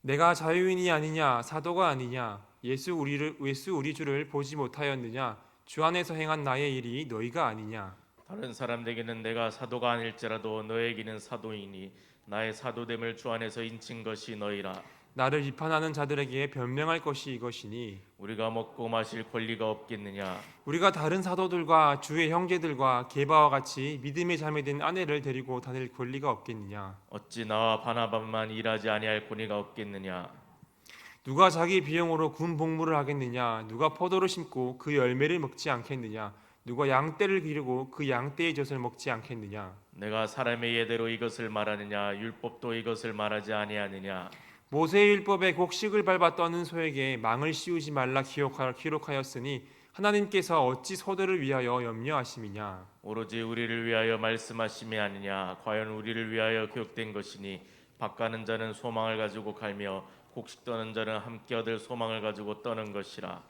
내가 자유인이 아니냐 사도가 아니냐 예수 우리 주를 보지 못하였느냐 주 안에서 행한 나의 일이 너희가 아니냐. 다른 사람에게는 내가 사도가 아닐지라도 너에게는 사도이니 나의 사도됨을 주 안에서 인친 것이 너희라. 나를 비판하는 자들에게 변명할 것이 이것이니 우리가 먹고 마실 권리가 없겠느냐? 우리가 다른 사도들과 주의 형제들과 게바와 같이 믿음의 자매 된 아내를 데리고 다닐 권리가 없겠느냐. 어찌 나와 바나바만 일하지 아니할 권리가 없겠느냐? 누가 자기 비용으로 군 복무를 하겠느냐. 누가 포도를 심고 그 열매를 먹지 않겠느냐. 누가 양떼를 기르고 그 양떼의 젖을 먹지 않겠느냐. 내가 사람의 예대로 이것을 말하느냐? 율법도 이것을 말하지 아니하느냐? 모세의 율법에 곡식을 밟아 떠는 소에게 망을 씌우지 말라 기록하였으니 하나님께서 어찌 소들을 위하여 염려하심이냐. 오로지 우리를 위하여 말씀하심이 아니냐? 과연 우리를 위하여 기록된 것이니 밭가는 자는 소망을 가지고 갈며 곡식 떠는 자는 함께 얻을 소망을 가지고 떠는 것이라.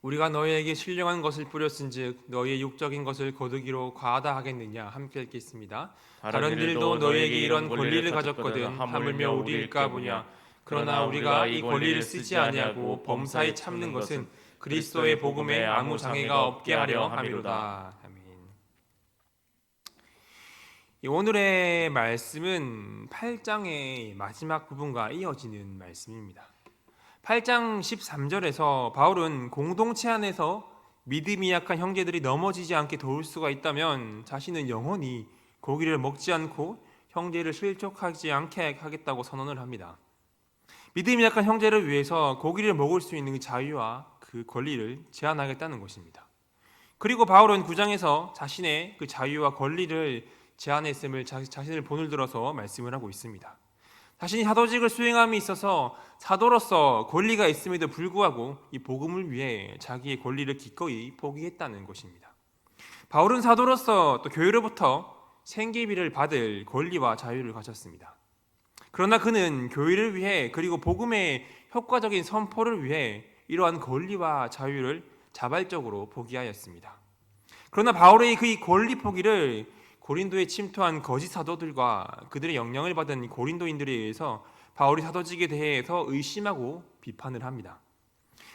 우리가 너희에게 신령한 것을 뿌렸은즉 너희의 육적인 것을 거두기로 과하다 하겠느냐. 함께 읽겠습니다. 다른 일도 너희에게 이런 권리를 가졌거든 하물며 우리일까 보냐. 그러나 우리가 이 권리를 쓰지 아니하고 범사에 참는 것은 그리스도의 복음에 아무 장애가 없게 하려 함이로다. 아멘. 오늘의 말씀은 8장의 마지막 부분과 이어지는 말씀입니다. 8장 13절에서 바울은 공동체 안에서 믿음이 약한 형제들이 넘어지지 않게 도울 수가 있다면 자신은 영원히 고기를 먹지 않고 형제를 실족하지 않게 하겠다고 선언을 합니다. 믿음이 약한 형제를 위해서 고기를 먹을 수 있는 그 자유와 그 권리를 제한하겠다는 것입니다. 그리고 바울은 9장에서 자신의 그 자유와 권리를 제한했음을 자신을 본을 들어서 말씀을 하고 있습니다. 자신이 사도직을 수행함에 있어서 사도로서 권리가 있음에도 불구하고 이 복음을 위해 자기의 권리를 기꺼이 포기했다는 것입니다. 바울은 사도로서 또 교회로부터 생계비를 받을 권리와 자유를 가졌습니다. 그러나 그는 교회를 위해 그리고 복음의 효과적인 선포를 위해 이러한 권리와 자유를 자발적으로 포기하였습니다. 그러나 바울의 그 권리 포기를 고린도에 침투한 거짓 사도들과 그들의 영향을 받은 고린도인들에 의해서 바울이 사도직에 대해서 의심하고 비판을 합니다.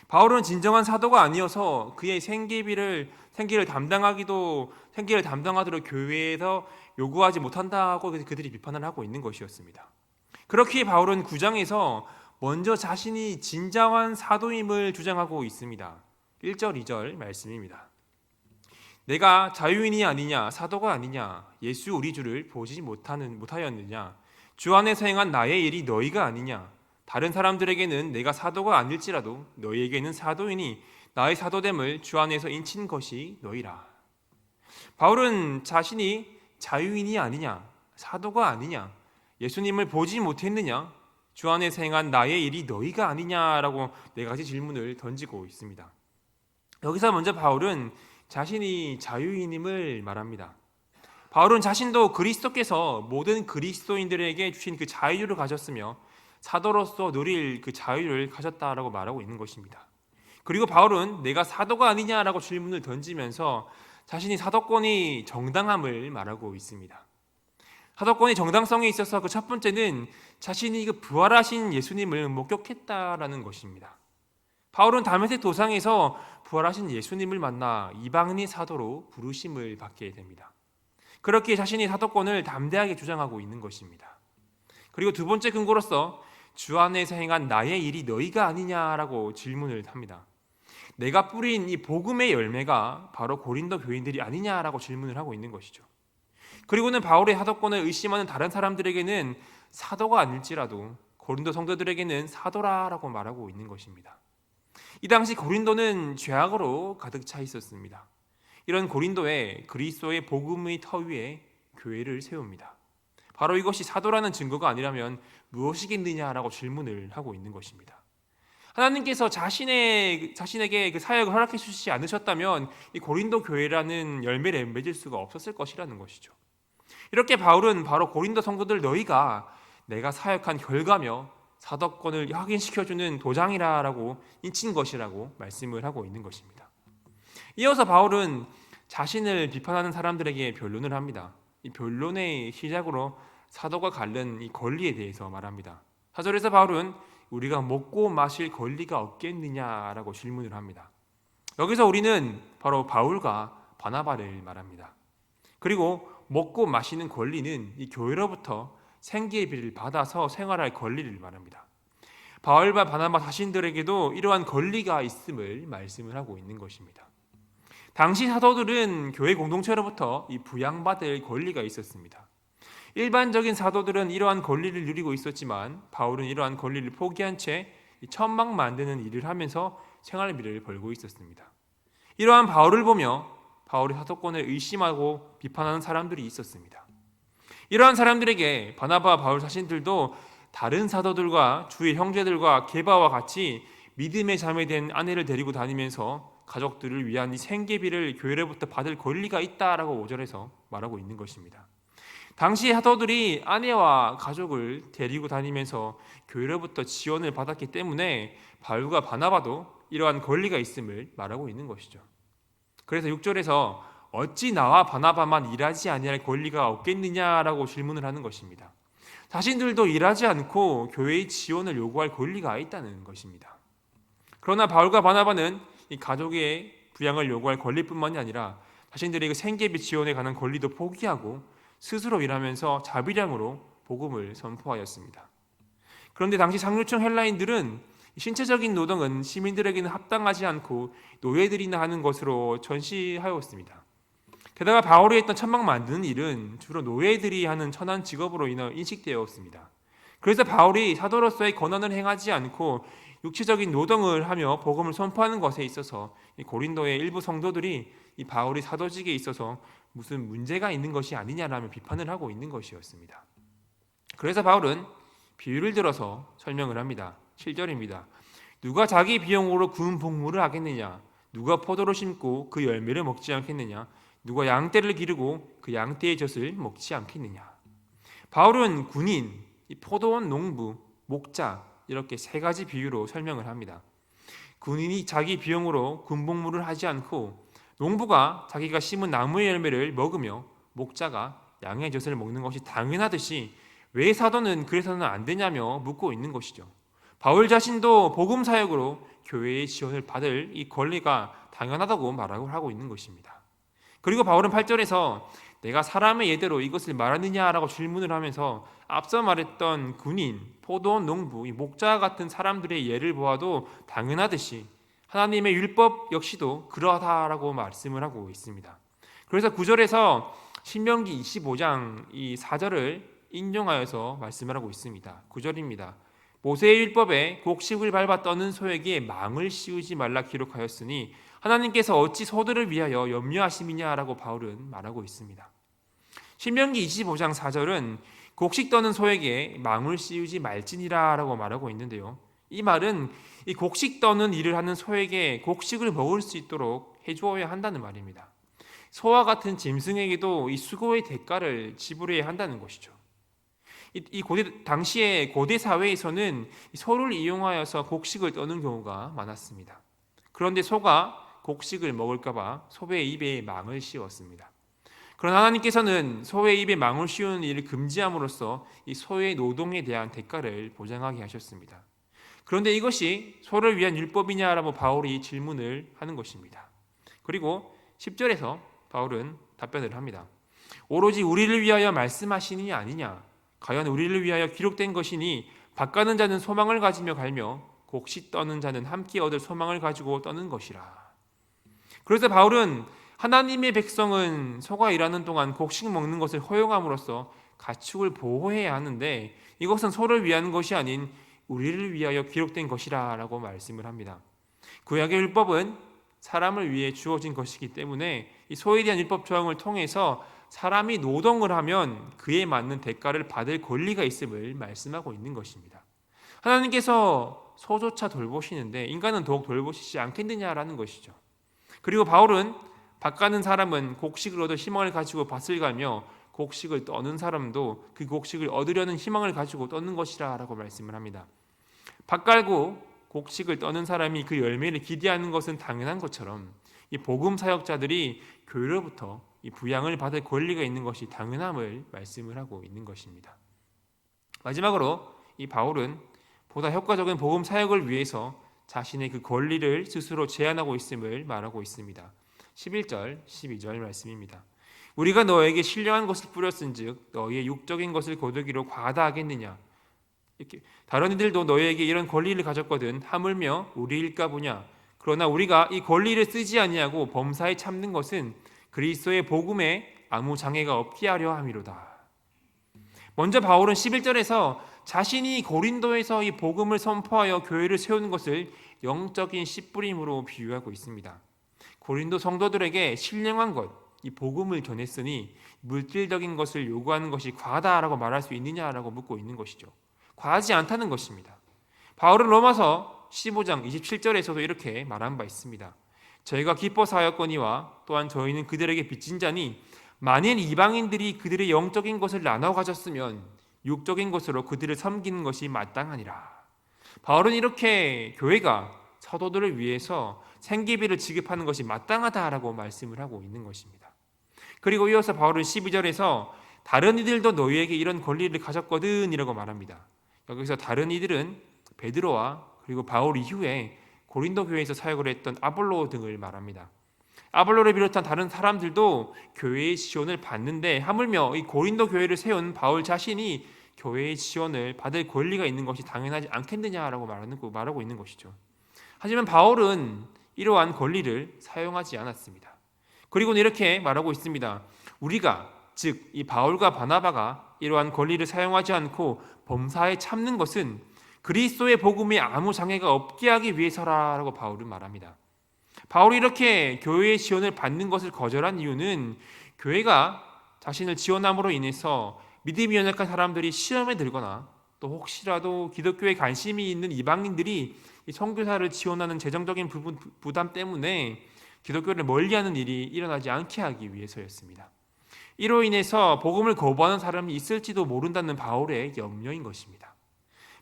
바울은 진정한 사도가 아니어서 그의 생계를 담당하도록 교회에서 요구하지 못한다고 그들이 비판을 하고 있는 것이었습니다. 그렇기에 바울은 9장에서 먼저 자신이 진정한 사도임을 주장하고 있습니다. 1절 2절 말씀입니다. 내가 자유인이 아니냐 사도가 아니냐 예수 우리 주를 보지 못하였느냐 주 안에서 행한 나의 일이 너희가 아니냐 다른 사람들에게는 내가 사도가 아닐지라도 너희에게는 사도이니 나의 사도됨을 주 안에서 인친 것이 너희라. 바울은 자신이 자유인이 아니냐 사도가 아니냐 예수님을 보지 못했느냐 주 안에서 행한 나의 일이 너희가 아니냐라고 네 가지 질문을 던지고 있습니다. 여기서 먼저 바울은 자신이 자유인임을 말합니다. 바울은 자신도 그리스도께서 모든 그리스도인들에게 주신 그 자유를 가졌으며 사도로서 누릴 그 자유를 가졌다라고 말하고 있는 것입니다. 그리고 바울은 내가 사도가 아니냐라고 질문을 던지면서 자신이 사도권이 정당함을 말하고 있습니다. 사도권의 정당성에 있어서 그 첫 번째는 자신이 그 부활하신 예수님을 목격했다라는 것입니다. 바울은 다메섹 도상에서 부활하신 예수님을 만나 이방인의 사도로 부르심을 받게 됩니다. 그렇게 자신이 사도권을 담대하게 주장하고 있는 것입니다. 그리고 두 번째 근거로서 주 안에서 행한 나의 일이 너희가 아니냐라고 질문을 합니다. 내가 뿌린 이 복음의 열매가 바로 고린도 교인들이 아니냐라고 질문을 하고 있는 것이죠. 그리고는 바울의 사도권을 의심하는 다른 사람들에게는 사도가 아닐지라도 고린도 성도들에게는 사도라라고 말하고 있는 것입니다. 이 당시 고린도는 죄악으로 가득 차 있었습니다. 이런 고린도에 그리스도의 복음의 터 위에 교회를 세웁니다. 바로 이것이 사도라는 증거가 아니라면 무엇이겠느냐라고 질문을 하고 있는 것입니다. 하나님께서 자신에게 그 사역을 허락해 주시지 않으셨다면 이 고린도 교회라는 열매를 맺을 수가 없었을 것이라는 것이죠. 이렇게 바울은 바로 고린도 성도들 너희가 내가 사역한 결과며 사도권을 확인시켜주는 도장이라고 인친 것이라고 말씀을 하고 있는 것입니다. 이어서 바울은 자신을 비판하는 사람들에게 변론을 합니다. 이 변론의 시작으로 사도가 갖는 이 권리에 대해서 말합니다. 4절에서 바울은 우리가 먹고 마실 권리가 없겠느냐라고 질문을 합니다. 여기서 우리는 바로 바울과 바나바를 말합니다. 그리고 먹고 마시는 권리는 이 교회로부터 생계비를 받아서 생활할 권리를 말합니다. 바울과 바나바 자신들에게도 이러한 권리가 있음을 말씀을 하고 있는 것입니다. 당시 사도들은 교회 공동체로부터 이 부양받을 권리가 있었습니다. 일반적인 사도들은 이러한 권리를 누리고 있었지만 바울은 이러한 권리를 포기한 채 천막 만드는 일을 하면서 생활비를 벌고 있었습니다. 이러한 바울을 보며 바울의 사도권을 의심하고 비판하는 사람들이 있었습니다. 이러한 사람들에게 바나바와 바울 자신들도 다른 사도들과 주의 형제들과 게바와 같이 믿음의 자매 된 아내를 데리고 다니면서 가족들을 위한 이 생계비를 교회로부터 받을 권리가 있다라고 5절에서 말하고 있는 것입니다. 당시 사도들이 아내와 가족을 데리고 다니면서 교회로부터 지원을 받았기 때문에 바울과 바나바도 이러한 권리가 있음을 말하고 있는 것이죠. 그래서 6절에서 어찌 나와 바나바만 일하지 아니할 권리가 없겠느냐라고 질문을 하는 것입니다. 자신들도 일하지 않고 교회의 지원을 요구할 권리가 있다는 것입니다. 그러나 바울과 바나바는 이 가족의 부양을 요구할 권리뿐만이 아니라 자신들의 그 생계비 지원에 관한 권리도 포기하고 스스로 일하면서 자비량으로 복음을 선포하였습니다. 그런데 당시 상류층 헬라인들은 신체적인 노동은 시민들에게는 합당하지 않고 노예들이나 하는 것으로 전시하였습니다. 게다가 바울이 했던 천막 만드는 일은 주로 노예들이 하는 천한 직업으로 인식되었습니다. 그래서 바울이 사도로서의 권한을 행하지 않고 육체적인 노동을 하며 복음을 선포하는 것에 있어서 고린도의 일부 성도들이 이 바울이 사도직에 있어서 무슨 문제가 있는 것이 아니냐라며 비판을 하고 있는 것이었습니다. 그래서 바울은 비유를 들어서 설명을 합니다. 7절입니다. 누가 자기 비용으로 구운 복무를 하겠느냐? 누가 포도를 심고 그 열매를 먹지 않겠느냐? 누가 양떼를 기르고 그 양떼의 젖을 먹지 않겠느냐? 바울은 군인, 포도원 농부, 목자 이렇게 세 가지 비유로 설명을 합니다. 군인이 자기 비용으로 군복무를 하지 않고 농부가 자기가 심은 나무의 열매를 먹으며 목자가 양의 젖을 먹는 것이 당연하듯이 왜 사도는 그래서는 안 되냐며 묻고 있는 것이죠. 바울 자신도 복음 사역으로 교회의 지원을 받을 이 권리가 당연하다고 말하고 하고 있는 것입니다. 그리고 바울은 8절에서 내가 사람의 예대로 이것을 말하느냐라고 질문을 하면서 앞서 말했던 군인, 포도원 농부, 목자 같은 사람들의 예를 보아도 당연하듯이 하나님의 율법 역시도 그러하다라고 말씀을 하고 있습니다. 그래서 9절에서 신명기 25장 이 4절을 인용하여서 말씀을 하고 있습니다. 9절입니다. 모세의 율법에 곡식을 밟아 떠는 소에게 망을 씌우지 말라 기록하였으니 하나님께서 어찌 소들을 위하여 염려하심이냐라고 바울은 말하고 있습니다. 신명기 25장 4절은 곡식 떠는 소에게 망을 씌우지 말지니라라고 말하고 있는데요. 이 말은 이 곡식 떠는 일을 하는 소에게 곡식을 먹을 수 있도록 해주어야 한다는 말입니다. 소와 같은 짐승에게도 이 수고의 대가를 지불해야 한다는 것이죠. 당시의 고대 사회에서는 소를 이용하여서 곡식을 떠는 경우가 많았습니다. 그런데 소가 곡식을 먹을까봐 소의 입에 망을 씌웠습니다. 그러나 하나님께서는 소의 입에 망을 씌우는 일을 금지함으로써 이 소의 노동에 대한 대가를 보장하게 하셨습니다. 그런데 이것이 소를 위한 율법이냐라고 바울이 질문을 하는 것입니다. 그리고 10절에서 바울은 답변을 합니다. 오로지 우리를 위하여 말씀하시느냐 아니냐? 과연 우리를 위하여 기록된 것이니 밭가는 자는 소망을 가지며 갈며 곡식 떠는 자는 함께 얻을 소망을 가지고 떠는 것이라. 그래서 바울은 하나님의 백성은 소가 일하는 동안 곡식 먹는 것을 허용함으로써 가축을 보호해야 하는데 이것은 소를 위한 것이 아닌 우리를 위하여 기록된 것이라고 말씀을 합니다. 구약의 율법은 사람을 위해 주어진 것이기 때문에 이 소에 대한 율법 조항을 통해서 사람이 노동을 하면 그에 맞는 대가를 받을 권리가 있음을 말씀하고 있는 것입니다. 하나님께서 소조차 돌보시는데 인간은 더욱 돌보시지 않겠느냐라는 것이죠. 그리고 바울은 밭가는 사람은 곡식을 얻을 희망을 가지고 밭을 가며 곡식을 떠는 사람도 그 곡식을 얻으려는 희망을 가지고 떠는 것이라고 말씀을 합니다. 밭 갈고 곡식을 떠는 사람이 그 열매를 기대하는 것은 당연한 것처럼 이 복음 사역자들이 교회로부터 이 부양을 받을 권리가 있는 것이 당연함을 말씀을 하고 있는 것입니다. 마지막으로 이 바울은 보다 효과적인 복음 사역을 위해서 자신의 그 권리를 스스로 제한하고 있음을 말하고 있습니다. 11절, 12절 말씀입니다. 우리가 너에게 신령한 것을 뿌렸은즉 너희의 육적인 것을 거두기로 과다하겠느냐. 이렇게 다른 이들도 너희에게 이런 권리를 가졌거든 하물며 우리일까 보냐. 그러나 우리가 이 권리를 쓰지 아니하고 범사에 참는 것은 그리스도의 복음에 아무 장애가 없게 하려 함이로다. 먼저 바울은 11절에서 자신이 고린도에서 이 복음을 선포하여 교회를 세우는 것을 영적인 씨뿌림으로 비유하고 있습니다. 고린도 성도들에게 신령한 것, 이 복음을 전했으니 물질적인 것을 요구하는 것이 과다라고 말할 수 있느냐라고 묻고 있는 것이죠. 과하지 않다는 것입니다. 바울은 로마서 15장 27절에서도 이렇게 말한 바 있습니다. 저희가 기뻐서 하였거니와 또한 저희는 그들에게 빚진 자니 만일 이방인들이 그들의 영적인 것을 나눠 가졌으면 육적인 것으로 그들을 섬기는 것이 마땅하니라. 바울은 이렇게 교회가 사도들을 위해서 생계비를 지급하는 것이 마땅하다라고 말씀을 하고 있는 것입니다. 그리고 이어서 바울은 12절에서 다른 이들도 너희에게 이런 권리를 가졌거든 이라고 말합니다. 여기서 다른 이들은 베드로와 그리고 바울 이후에 고린도 교회에서 사역을 했던 아볼로 등을 말합니다. 아볼로를 비롯한 다른 사람들도 교회의 지원을 받는데 하물며 이 고린도 교회를 세운 바울 자신이 교회의 지원을 받을 권리가 있는 것이 당연하지 않겠느냐라고 말하고 있는 것이죠. 하지만 바울은 이러한 권리를 사용하지 않았습니다. 그리고는 이렇게 말하고 있습니다. 우리가 즉 이 바울과 바나바가 이러한 권리를 사용하지 않고 범사에 참는 것은 그리스도의 복음에 아무 장애가 없게 하기 위해서라고 바울은 말합니다. 바울이 이렇게 교회의 지원을 받는 것을 거절한 이유는 교회가 자신을 지원함으로 인해서 믿음이 연약한 사람들이 시험에 들거나 또 혹시라도 기독교에 관심이 있는 이방인들이 이 선교사를 지원하는 재정적인 부담 때문에 기독교를 멀리하는 일이 일어나지 않게 하기 위해서였습니다. 이로 인해서 복음을 거부하는 사람이 있을지도 모른다는 바울의 염려인 것입니다.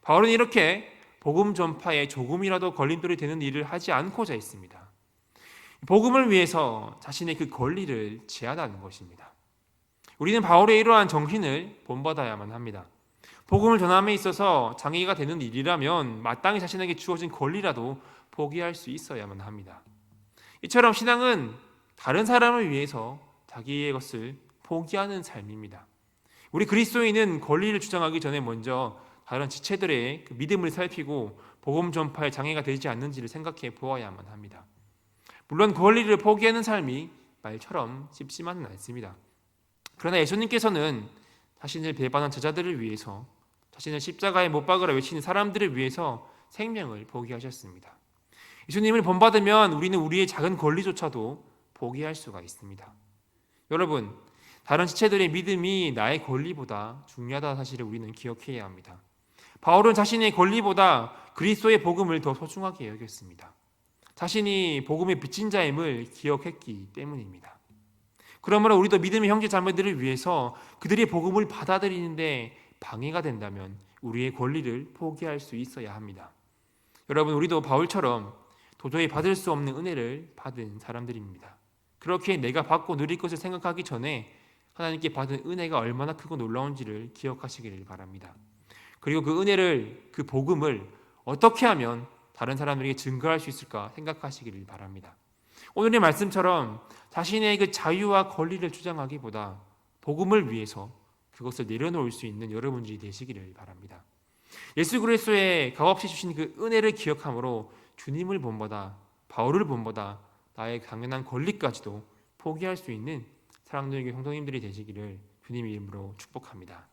바울은 이렇게 복음 전파에 조금이라도 걸림돌이 되는 일을 하지 않고자 했습니다. 복음을 위해서 자신의 그 권리를 제한하는 것입니다. 우리는 바울의 이러한 정신을 본받아야만 합니다. 복음을 전함에 있어서 장애가 되는 일이라면 마땅히 자신에게 주어진 권리라도 포기할 수 있어야만 합니다. 이처럼 신앙은 다른 사람을 위해서 자기의 것을 포기하는 삶입니다. 우리 그리스도인은 권리를 주장하기 전에 먼저 다른 지체들의 그 믿음을 살피고 복음 전파에 장애가 되지 않는지를 생각해 보아야만 합니다. 물론 권리를 포기하는 삶이 말처럼 쉽지만은 않습니다. 그러나 예수님께서는 자신을 배반한 제자들을 위해서 자신을 십자가에 못 박으라 외치는 사람들을 위해서 생명을 포기하셨습니다. 예수님을 본받으면 우리는 우리의 작은 권리조차도 포기할 수가 있습니다. 여러분, 다른 지체들의 믿음이 나의 권리보다 중요하다는 사실을 우리는 기억해야 합니다. 바울은 자신의 권리보다 그리스도의 복음을 더 소중하게 여겼습니다. 자신이 복음의 빚진 자임을 기억했기 때문입니다. 그러므로 우리도 믿음의 형제 자매들을 위해서 그들의 복음을 받아들이는데 방해가 된다면 우리의 권리를 포기할 수 있어야 합니다. 여러분, 우리도 바울처럼 도저히 받을 수 없는 은혜를 받은 사람들입니다. 그렇게 내가 받고 누릴 것을 생각하기 전에 하나님께 받은 은혜가 얼마나 크고 놀라운지를 기억하시기를 바랍니다. 그리고 그 은혜를, 그 복음을 어떻게 하면 다른 사람들에게 증거할 수 있을까 생각하시기를 바랍니다. 오늘의 말씀처럼 자신의 그 자유와 권리를 주장하기보다 복음을 위해서 그것을 내려놓을 수 있는 여러분들이 되시기를 바랍니다. 예수 그리스도의 값없이 주신 그 은혜를 기억함으로 주님을 본보다, 바울을 본보다 나의 당연한 권리까지도 포기할 수 있는 사랑하는 성도님들이 되시기를 주님의 이름으로 축복합니다.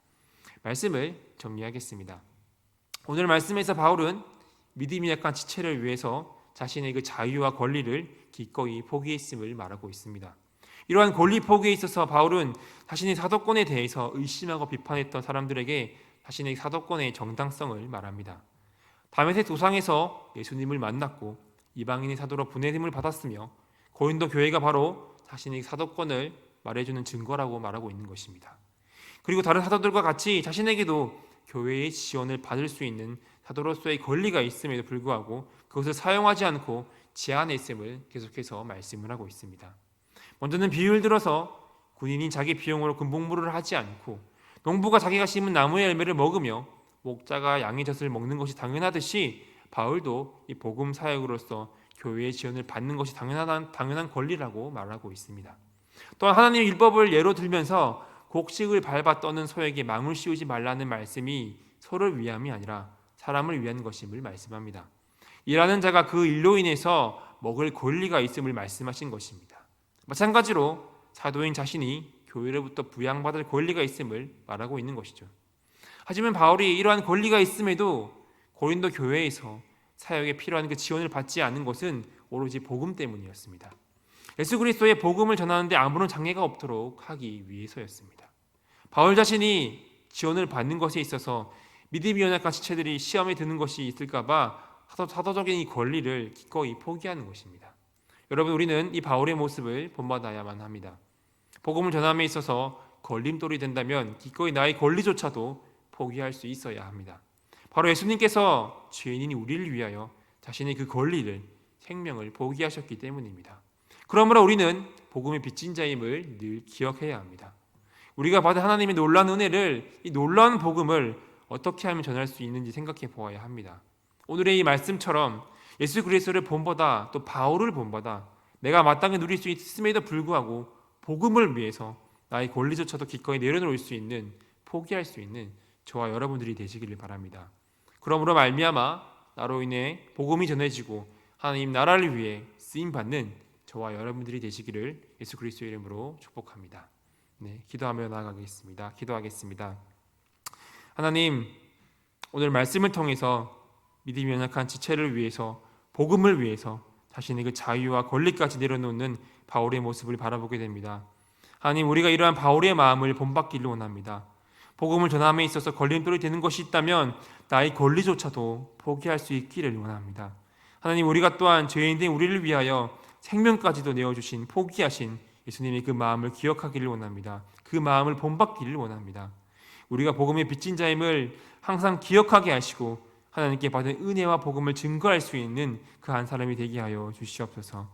말씀을 정리하겠습니다. 오늘 말씀에서 바울은 믿음이 약한 지체를 위해서 자신의 그 자유와 권리를 기꺼이 포기했음을 말하고 있습니다. 이러한 권리 포기에 있어서 바울은 자신의 사도권에 대해서 의심하고 비판했던 사람들에게 자신의 사도권의 정당성을 말합니다. 다메섹 도상에서 예수님을 만났고 이방인의 사도로 보내심을 받았으며 고린도 교회가 바로 자신의 사도권을 말해주는 증거라고 말하고 있는 것입니다. 그리고 다른 사도들과 같이 자신에게도 교회의 지원을 받을 수 있는 사도로서의 권리가 있음에도 불구하고 그것을 사용하지 않고 제한했음을 계속해서 말씀을 하고 있습니다. 먼저는 비유를 들어서 군인이 자기 비용으로 군복무를 하지 않고 농부가 자기가 심은 나무의 열매를 먹으며 목자가 양의 젖을 먹는 것이 당연하듯이 바울도 이 복음 사역으로서 교회의 지원을 받는 것이 당연한 권리라고 말하고 있습니다. 또한 하나님의 율법을 예로 들면서 곡식을 밟아 떠는 소에게 망을 씌우지 말라는 말씀이 서로를 위함이 아니라 사람을 위한 것임을 말씀합니다. 일하는 자가 그 일로 인해서 먹을 권리가 있음을 말씀하신 것입니다. 마찬가지로 사도인 자신이 교회로부터 부양받을 권리가 있음을 말하고 있는 것이죠. 하지만 바울이 이러한 권리가 있음에도 고린도 교회에서 사역에 필요한 그 지원을 받지 않은 것은 오로지 복음 때문이었습니다. 예수 그리스도의 복음을 전하는데 아무런 장애가 없도록 하기 위해서였습니다. 바울 자신이 지원을 받는 것에 있어서 믿음이 연약한 지체들이 시험에 드는 것이 있을까 봐 사도적인 이 권리를 기꺼이 포기하는 것입니다. 여러분, 우리는 이 바울의 모습을 본받아야만 합니다. 복음을 전함에 있어서 걸림돌이 된다면 기꺼이 나의 권리조차도 포기할 수 있어야 합니다. 바로 예수님께서 죄인인 우리를 위하여 자신의 그 권리를, 생명을 포기하셨기 때문입니다. 그러므로 우리는 복음의 빚진 자임을 늘 기억해야 합니다. 우리가 받은 하나님의 놀라운 은혜를, 이 놀라운 복음을 어떻게 하면 전할 수 있는지 생각해 보아야 합니다. 오늘의 이 말씀처럼 예수 그리스도를 본보다, 또 바울을 본보다 내가 마땅히 누릴 수 있음에도 불구하고 복음을 위해서 나의 권리조차도 기꺼이 내려놓을 수 있는, 포기할 수 있는 저와 여러분들이 되시기를 바랍니다. 그러므로 말미암아 나로 인해 복음이 전해지고 하나님 나라를 위해 쓰임받는 저와 여러분들이 되시기를 예수 그리스도의 이름으로 축복합니다. 네, 기도하며 나아가겠습니다. 기도하겠습니다. 하나님, 오늘 말씀을 통해서 믿음이 연약한 지체를 위해서, 복음을 위해서 자신의 그 자유와 권리까지 내려놓는 바울의 모습을 바라보게 됩니다. 하나님, 우리가 이러한 바울의 마음을 본받기를 원합니다. 복음을 전함에 있어서 걸림돌이 되는 것이 있다면 나의 권리조차도 포기할 수 있기를 원합니다. 하나님, 우리가 또한 죄인된 우리를 위하여 생명까지도 내어주신, 포기하신 예수님의 그 마음을 기억하기를 원합니다. 그 마음을 본받기를 원합니다. 우리가 복음의 빚진 자임을 항상 기억하게 하시고 하나님께 받은 은혜와 복음을 증거할 수 있는 그 한 사람이 되게 하여 주시옵소서.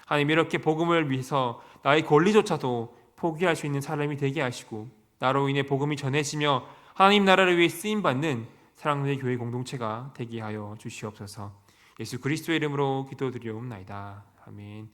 하나님, 이렇게 복음을 위해서 나의 권리조차도 포기할 수 있는 사람이 되게 하시고 나로 인해 복음이 전해지며 하나님 나라를 위해 쓰임받는 사랑의 교회 공동체가 되게 하여 주시옵소서. 예수 그리스도의 이름으로 기도드리옵나이다. 아멘.